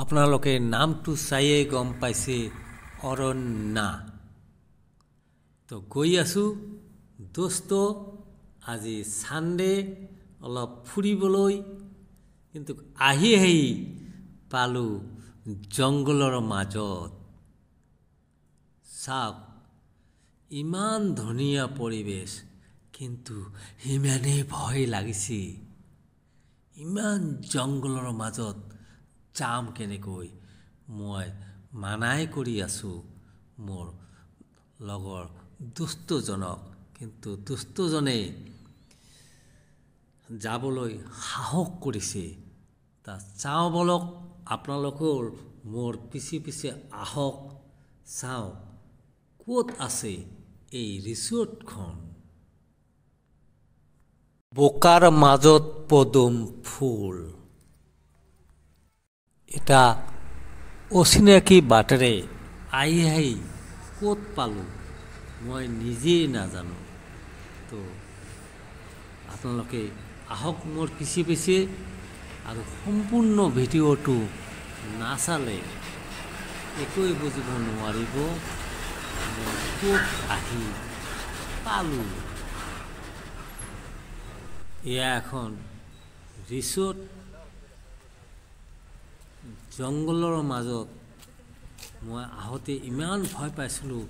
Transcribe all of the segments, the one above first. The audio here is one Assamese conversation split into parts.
আপোনালোকে নামটো চাইয়ে গম পাইছে অৰণ্যা। তো গৈ আছো দোস্ত আজি সানডে অলপ ফুৰিবলৈ, কিন্তু আহি পালো জংগলৰ মাজত। চাওক ইমান ধুনীয়া পৰিবেশ, কিন্তু ইমানেই ভয় লাগিছে। ইমান জংগলৰ মাজত যাম কেনেকৈ? মই মানাই কৰি আছো মোৰ লগৰ দুষ্টজনক, কিন্তু দুষ্টজনে যাবলৈ সাহস কৰিছে। তা চাওঁ বলক, আপোনালোকৰ মোৰ পিছে পিছে আহক, চাওঁ ক'ত আছে এই ৰিসৰ্টখন। বোকাৰ মাজত পদুম ফুল। এটা অচিনাকি বাটেৰে আহি ক'ত পালোঁ মই নিজেই নাজানো। তো আপোনালোকে আহক মোৰ পিছে পিছে, আৰু সম্পূৰ্ণ ভিডিঅ'টো নাচালে একোৱে বুজিব নোৱাৰিব মই ক'ত আহি পালোঁ। এয়া এখন ৰিসৰ্ট, জংগলৰ মাজত। মই আহোঁতে ইমান ভয় পাইছিলোঁ,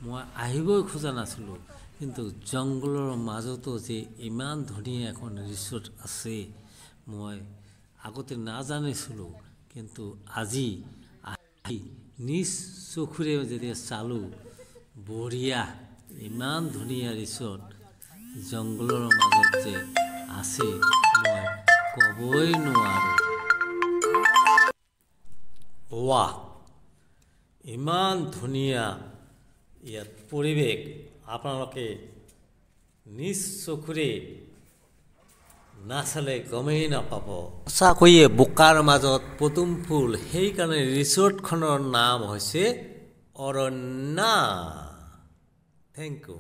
মই আহিবই খোজা নাছিলোঁ, কিন্তু জংগলৰ মাজতো যে ইমান ধুনীয়া এখন ৰিসৰ্ট আছে মই আগতে নাজানিছিলোঁ। কিন্তু আজি আহি নিজ চকুৰে যেতিয়া চালোঁ, বঢ়িয়া ইমান ধুনীয়া ৰিসৰ্ট জংগলৰ মাজত যে আছে মই ক'বই নোৱাৰোঁ। ৱাহ, ইমান ধুনীয়া ইয়াত পৰিৱেশ, আপোনালোকে নিজ চকুৰে নাচালে গমেই নাপাব। সঁচাকৈয়ে বোকাৰ মাজত পদুম ফুল, সেইকাৰণে ৰিসৰ্টখনৰ নাম হৈছে অৰণ্যা। Thank U.